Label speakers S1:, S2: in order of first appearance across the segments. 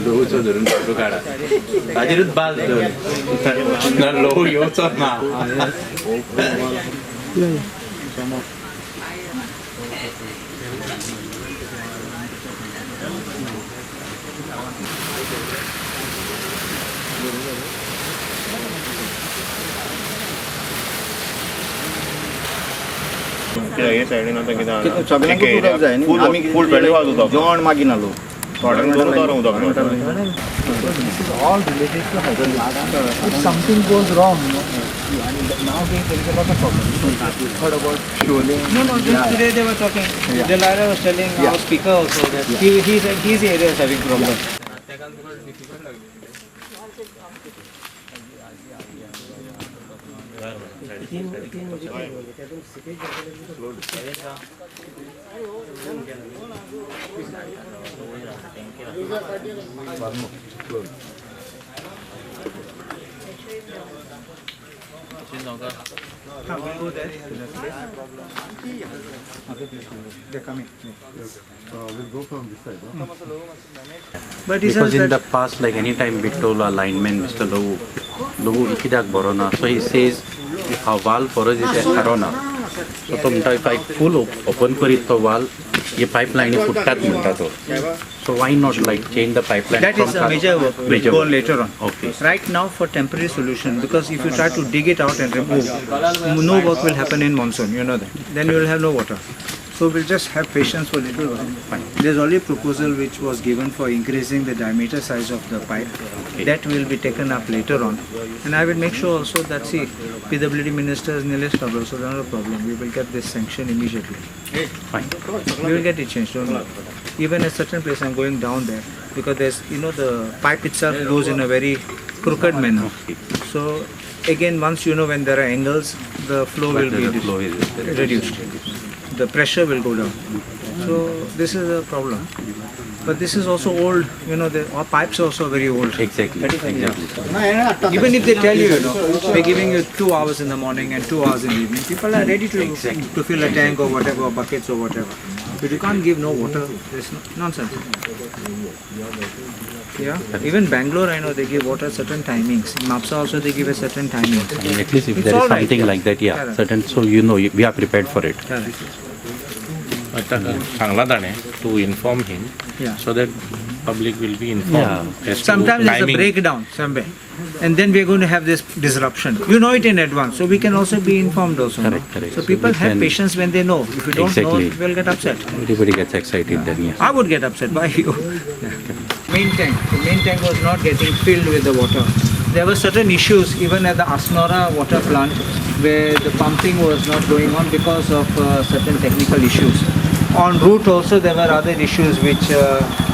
S1: लोहूचो धरून फोटो काढा ताजेरूच बाज धरून लोहू येवचो ना
S2: हे सायडीन आतां कितें सगळ्यांक फूल 20 hours उदक जेवण मागीर आलो थोड्यांक 2 वरां उदक
S3: all related to hydrology. If something goes wrong, nowadays there is a lot of problems. Heard about shoaling?
S4: No, just today they were talking. Delara was telling our speaker also that he said his area is having problems.
S3: They're coming.
S5: We'll go from this side.
S4: But he
S6: Because
S4: says
S6: in the
S4: that
S6: past, like anytime we told our lineman, Mr. Lohu ikidak borona. So he says, a valve for us is a Carona. So if I full open karit to valve, ये pipeline is futtat munta to. So why not like change the pipeline?
S4: that is a major work. We'll go later on.
S6: Okay.
S4: Right now for temporary solution, because if you try to dig it out and remove, no work will happen in monsoon. You know that. Then you will have no water. So we'll just have patience for a little while.
S6: Fine.
S4: There's already a proposal which was given for increasing the diameter size of the pipe.
S6: Okay.
S4: That will be taken up later on. And I will make sure also that, see, PWD minister is Nilesh Kabra, so not a problem. We will get this sanction immediately.
S6: Fine.
S4: We will get it changed, don't worry. Even at certain place I'm going down there because there's, the pipe itself goes in a very crooked manner.
S6: Okay.
S4: So again, once when there are angles, the flow will be
S6: The flow is
S4: reduced. The pressure will go down. So this is a problem. But this is also old, our pipes are also very old.
S6: Exactly.
S4: Even if they tell you, we're giving you 2 hours in the morning and 2 hours in the evening, people are ready to fill a tank or whatever, or buckets or whatever. But you can't give no water, there's nonsense. Yeah, even Bangalore, I know they give water at certain timings. In Mapsa also they give a certain timing.
S6: At least if
S4: It's
S6: there
S4: all
S6: is
S4: right,
S6: something like that,
S4: Correct.
S6: certain, so we are prepared for it.
S2: Sangla ताणें to inform him
S4: Yeah.
S2: so that public will be informed as to
S4: Sometimes there's a
S2: timing.
S4: breakdown somewhere. And then we're going to have this disruption. You know it in advance, so we can also be informed also.
S6: Correct, correct.
S4: So
S6: So
S4: people
S6: we
S4: have
S6: can-
S4: patience when they know. If you don't
S6: Exactly.
S4: know, we'll get upset.
S6: Everybody gets excited then, yeah.
S4: I would get upset by you. The main tank was not getting filled with the water. There were certain issues even at the Asnora water plant where the pumping was not going on because of certain technical issues. En route also there were other issues which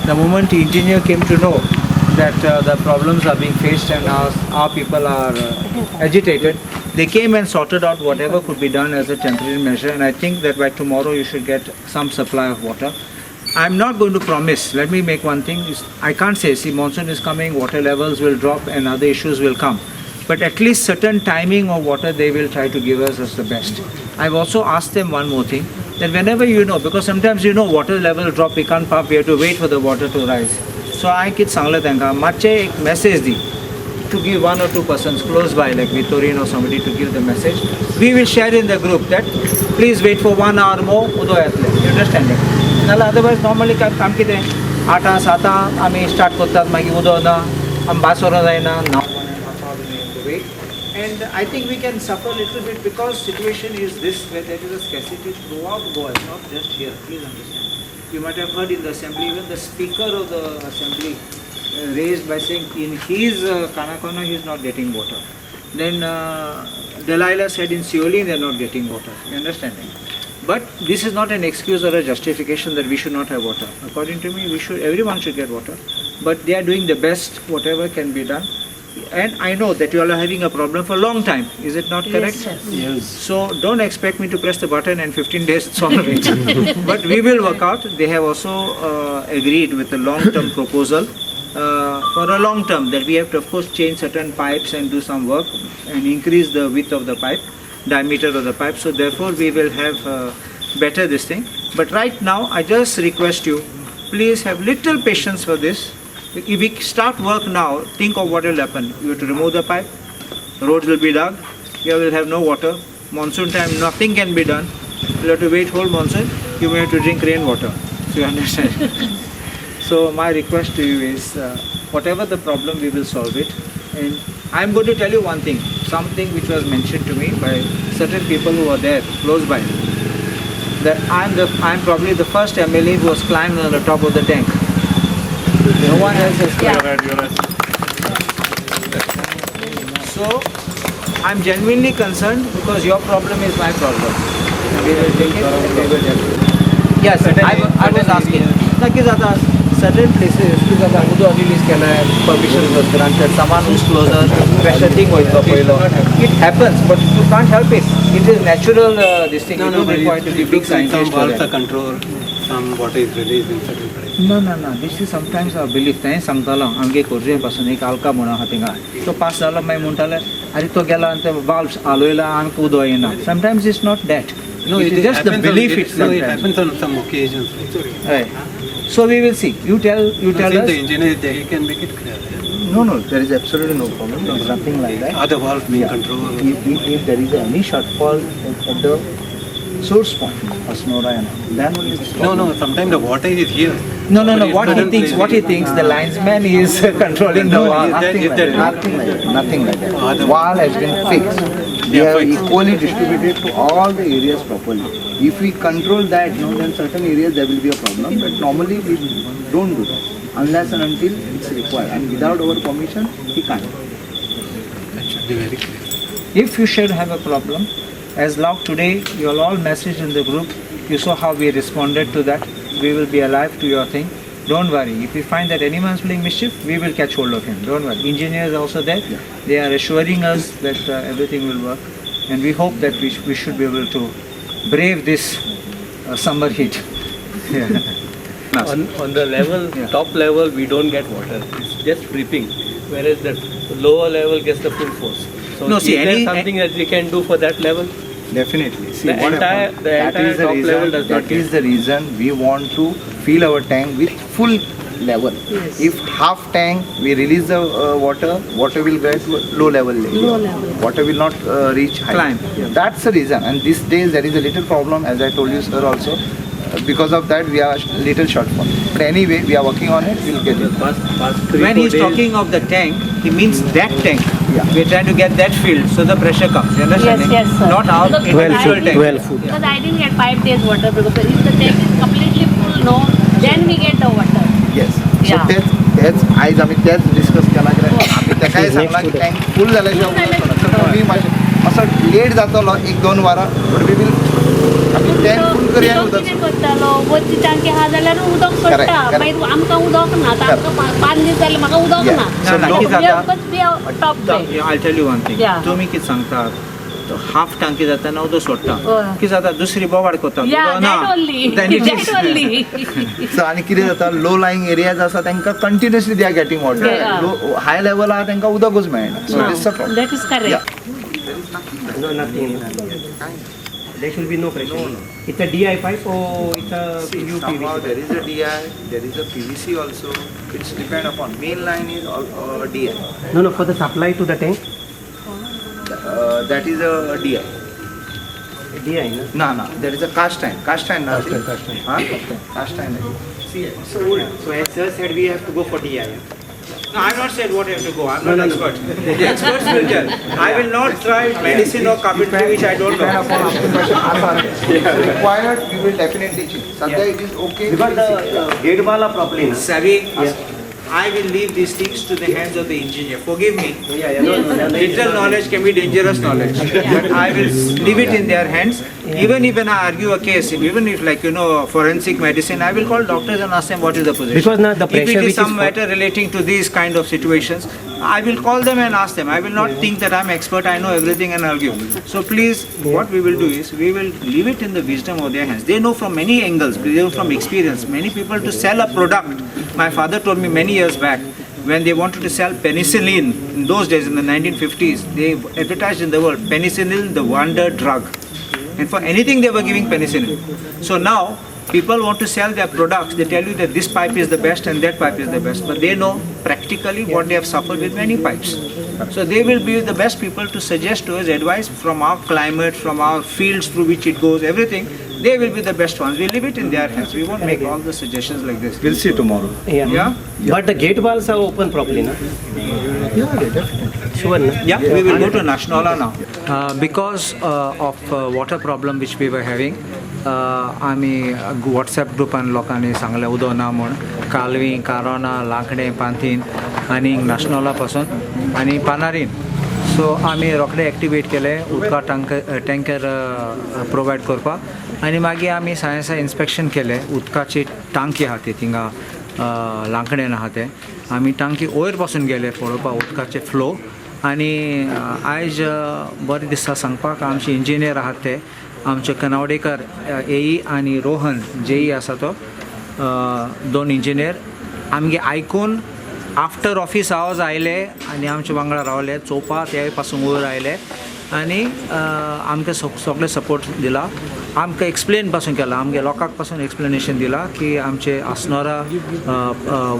S4: the moment the engineer came to know that the problems are being faced and our people are agitated, they came and sorted out whatever could be done as a temporary measure, and I think that by tomorrow you should get some supply of water. I'm not going to promise. Let me make one thing. I can't say, see, monsoon is coming, water levels will drop and other issues will come. But at least certain timing of water they will try to give us as the best. I've also asked them one more thing, that whenever because sometimes water level drop, we can't pump, we have to wait for the water to rise. So I kid sangla tanga, mache ek message di to give 1 or 2 persons close by, like Vittorin or somebody, to give the message. We will share in the group that please wait for 1 hour more, udo yatle. You understand it? Otherwise, normally काम कितें 8 7 आमी start करतात मागीर उदो ना आम बास वरां जायना now 1.5 hours we have to wait. And I think we can suffer a little bit because situation is this, where there is a scarcity throughout Goa, not just here. Please understand. You might have heard in the assembly, even the speaker of the assembly raised by saying in his Kanakona he is not getting water. Then Delilah said in Seoli they are not getting water. You understand? But this is not an excuse or a justification that we should not have water. According to me, everyone should get water. But they are doing the best, whatever can be done. And I know that you all are having a problem for a long time. Is it not correct?
S5: Yes.
S4: So don't expect me to press the button and 15 days solve it. But we will work out. They have also agreed with a long-term proposal for a long term, that we have to of course change certain pipes and do some work and increase the width of the pipe, diameter of the pipe. So therefore we will have better this thing. But right now I just request you, please have little patience for this. If we start work now, think of what will happen. You have to remove the pipe, roads will be dug, you will have no water. Monsoon time, nothing can be done. You have to wait whole monsoon, you may have to drink rainwater. So you understand? So my request to you is, whatever the problem, we will solve it. And I'm going to tell you one thing, something which was mentioned to me by certain people who are there, close by, that I'm probably the first MLA who has climbed on the top of the tank. No one else has climbed. So, I'm genuinely concerned because your problem is my problem. We will take it and we will help you. Yes, I was asking. Certain places, permission was granted, someone who's closer, pressure thing was it happens, but you can't help it. It is natural, this thing. You don't require to be big scientist for that.
S7: Control from what is released in certain places.
S4: No. This is sometimes our belief. They सांगतालो आमगे कोर्जे पासून एक आलका म्हणा हातिंगा. तो पास जाला my म्हणताले अरे तो गेला आणि ते valves आलोयला आमक उदो येना. Sometimes it's not that.
S7: No,
S4: it is just the belief it's
S7: no, it happens on some occasions.
S4: Right. So we will see. You tell us.
S7: The engineer is there, he can make it clear.
S3: No, there is absolutely no problem. There is nothing like that.
S7: Other valves being controlled.
S3: If there is any shortfall at the source point, Asnora, then only this problem.
S7: No, sometimes the water is here.
S4: No. What he thinks, the linesman is controlling the wall.
S3: Nothing like that. Wall has been fixed. They are equally distributed to all the areas properly. If we control that, then certain areas there will be a problem. But normally we don't do that unless and until it's required. And without our permission, we can't.
S7: That should be very clear.
S4: If you should have a problem, as now today you are all messaged in the group, you saw how we responded to that. We will be alive to your thing. Don't worry. If we find that anyone is playing mischief, we will catch hold of him. Don't worry. Engineers are also there. Yeah. They are assuring us that everything will work. And we hope that we should be able to brave this summer heat.
S8: On the level, top level, we don't get water. It's just dripping. Whereas the lower level gets the full force. So
S4: No,
S8: is
S4: see,
S8: there something that we can do for that level?
S3: Definitely. See,
S8: The entire top level does not
S3: that
S8: get.
S3: is the reason we want to fill our tank with full level.
S9: Yes.
S3: If half tank we release the water will get low level. Water will not reach high.
S4: Climb.
S3: Yeah. That's the reason. And these days there is a little problem, as I told you, sir, also. Because of that we are little shortfall. But anyway, we are working on it. We'll get it.
S4: When he's talking of the tank, he means that tank.
S3: Yeah.
S4: We're trying to get that filled so the pressure comes. You understand?
S9: Yes, sir.
S4: Not our
S9: Because
S4: individual tank.
S9: Because I didn't get 5 days water because if the tank is completely full, no, then we get the water.
S3: Yes. So
S9: Yeah.
S3: तेच आज आम्ही तेच discuss केला की आम्ही त्याकाय सांगला की tank full झाल्याशिवाय तुम्ही असं लेट जातलो 1-2 वरां बट वी विल आम्ही टँक फुल करूया
S9: उदक कितें करतालो वरची टांकी हा जाल्यार उदक सोडटा मागीर आमकां उदक ना आमकां 5 दीस जाले म्हाका उदक ना top
S4: I'll tell you one thing.
S9: Yeah.
S4: तुम्ही किती सांगतात हाफ टांकी जाता ना उदक सोडटा
S9: हय.
S4: किती जाता दुसरी बोवाड करता
S9: Yeah, that only.
S4: Then it is-
S9: That only.
S3: सो आणि कितें जाता लो लायिंग एरियाज आसा तांकां continuously they are getting water
S9: Yeah.
S3: Low high level आहा तांकां उदकूच मेळना so this a problem
S9: That is correct.
S8: No, nothing. There should be no pressure. It's a DI pipe or it's a
S3: somehow there is a DI, there is a PVC also. It's depend upon main line is DI.
S8: No, for the supply to the tank.
S3: That is a DI.
S8: DI, no?
S3: No, there is a cast iron. Cast iron, nothing. Cast iron. See,
S8: So as sir said, we have to go for DI.
S4: No, I'm not saying what you have to go. I'm not an expert. The experts will tell. I will not try medicine or carpentry which I don't know.
S3: required, we will definitely change. Sadhya it is okay.
S8: Because the gate wala properly.
S4: Savi, I will leave these things to the hands of the engineer. Forgive me. Little knowledge can be dangerous knowledge. But I will leave it in their hands. Even if when I argue a case, even if forensic medicine, I will call doctors and ask them what is the position.
S8: Because now the pressure
S4: if it
S8: which
S4: is some
S8: is
S4: matter relating to these kind of situations, I will call them and ask them. I will not think that I'm expert, I know everything and argue. So please, what we will do is, we will leave it in the wisdom of their hands. They know from many angles, they know from experience. Many people to sell a product. My father told me many years back, when they wanted to sell penicillin, in those days in the 1950s, they advertised in the world, penicillin, the wonder drug. And for anything they were giving penicillin. So now, People want to sell their products. They tell you that this pipe is the best and that pipe is the best, but they know practically what they have suffered with many pipes. So they will be the best people to suggest to us advice from our climate, from our fields through which it goes, everything. They will be the best ones. We leave it in their hands. We won't make all the suggestions like this.
S3: We'll see tomorrow.
S8: Yeah. But the gate walls are open properly, no? Sure, no?
S4: Yeah, we will go to Nashnola now. Because of water problem which we were having, आम्ही WhatsApp ग्रुपान लोकांनी सांगले उदो ना म्हूण Kalvi corona लांकडे पांतीन आनी नाशनोला पासून आनी पानारीन सो आमी रोखडे एक्टिवेट केले उदका टँकर प्रोवायड करपाक आनी मागीर आमी सायन्सा इन्स्पेक्शन केले उदकाची टांकी आहा ती थिंगा लांकडेन आहा ते आमी टांकी वयर पासून गेले पळोवपाक उदकाचे फ्लो आनी आयज बरें दिसता सांगपाक आमचे इंजिनियर आहात ते आमचे कनावडेकर एई आनी रोहन जेई आसा तो दोन इंजिनियर आमगे आयकून आफ्टर ऑफिस आवर्स आयले आनी आमचे वांगडा रावले चोवपा ते पासून वयर आयले आनी आमकां सगळे सपोर्ट दिला आमकां एक्सप्लेन पासून केला आमगे लोकांक पासून एक्सप्लेनेशन दिला की आमचे आसनोरा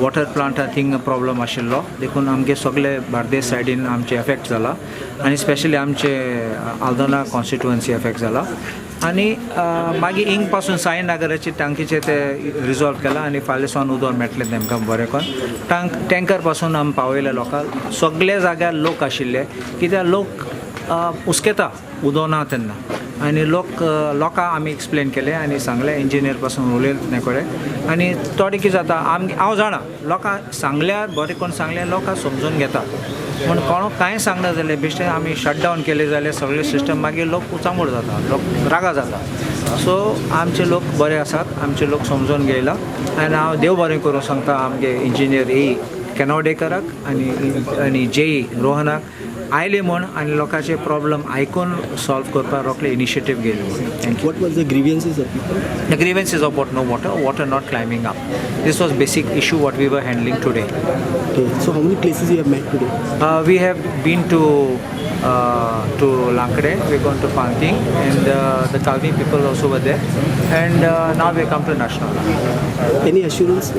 S4: वॉटर प्लांटा थिंग प्रॉब्लम आशिल्लो देखून आमगे सगळे बार्देस सायडीन आमचे एफेक्ट जाला आनी स्पेशली आमचे आल्दोना कॉन्स्टिट्युएन्सी एफेक्ट जाला आनी मागीर इंग पासून साईनगराची टांकीचे ते रिजॉल्व केला आनी फाल्यां सावन उदक मेळटलें तेमकां बरें करून टँकर पासून आमी पावयले लोकांक सगळे जाग्यार लोक आशिल्ले कित्याक लोक उस्केता उदक ना तेन्ना आनी लोकांक आमी एक्सप्लेन केलें आनी सांगलें इंजिनियर पासून उलयले कडेन आनी थोडें कितें जाता हांव जाणा लोकांक सांगल्यार बरें करून सांगल्यार लोकांक समजून घेता पूण कोण कांय सांगना जाल्यार बेश्टें आमी शटडावन केले जाल्यार सगळे सिस्टम मागीर लोक उचांबूड जाता लोक रागा जाता सो आमचे लोक बरे आसात आमचे लोक समजून घेयला आनी हांव देव बरें करूं सांगता आमगे इंजिनियर ए केनोडेकराक आनी जेई रोहनाक आयले म्हूण आनी लोकांचे प्रॉब्लम आयकून सॉल्व करपाक रोखडे इनिशिएटीव घेयले म्हूण thank you
S8: What was the grievances of people?
S4: The grievances about no water not climbing up. This was basic issue what we were handling today.
S8: Okay, so how many places you have met today?
S4: We have been to Lankade, we're going to Panting, and the Kalvi people also were there, and now we come to National.
S8: Any assurance?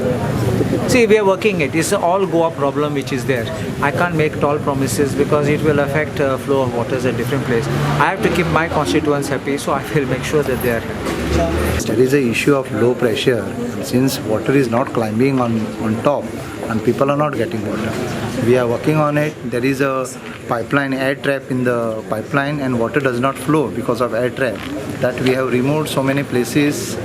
S4: See, we are working it. It's all Goa problem which is there. I can't make tall promises because it will affect flow of waters at different places. I have to keep my constituents happy, so I will make sure that they are happy.
S3: There is an issue of low pressure since water is not climbing on top and people are not getting water. We are working on it. There is a pipeline air trap in the pipeline and water does not flow because of air trap. That we have removed so many places.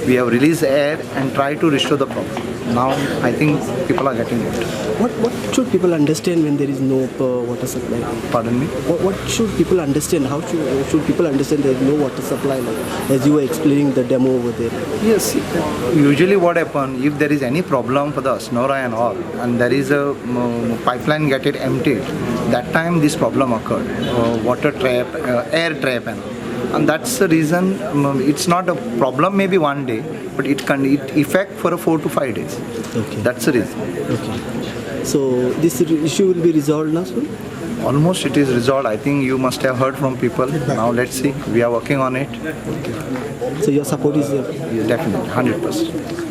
S3: We have released air and tried to restore the problem. Now I think people are getting water.
S8: What should people understand when there is no water supply?
S3: Pardon me?
S8: What should people understand? How should people understand there is no water supply, like, as you were explaining the demo over there?
S3: Yes, usually what happens if there is any problem for the Asnora and all and there is a pipeline get it emptied, that time this problem occurred, water trap, air trap and that's the reason it's not a problem maybe one day but it effect for 4 to 5 days.
S8: Okay.
S3: That's the reason.
S8: Okay. So this issue will be resolved now soon?
S3: Almost it is resolved. I think you must have heard from people. Now let's see. We are working on it.
S8: So your support is there?
S3: Yeah, definitely, 100%.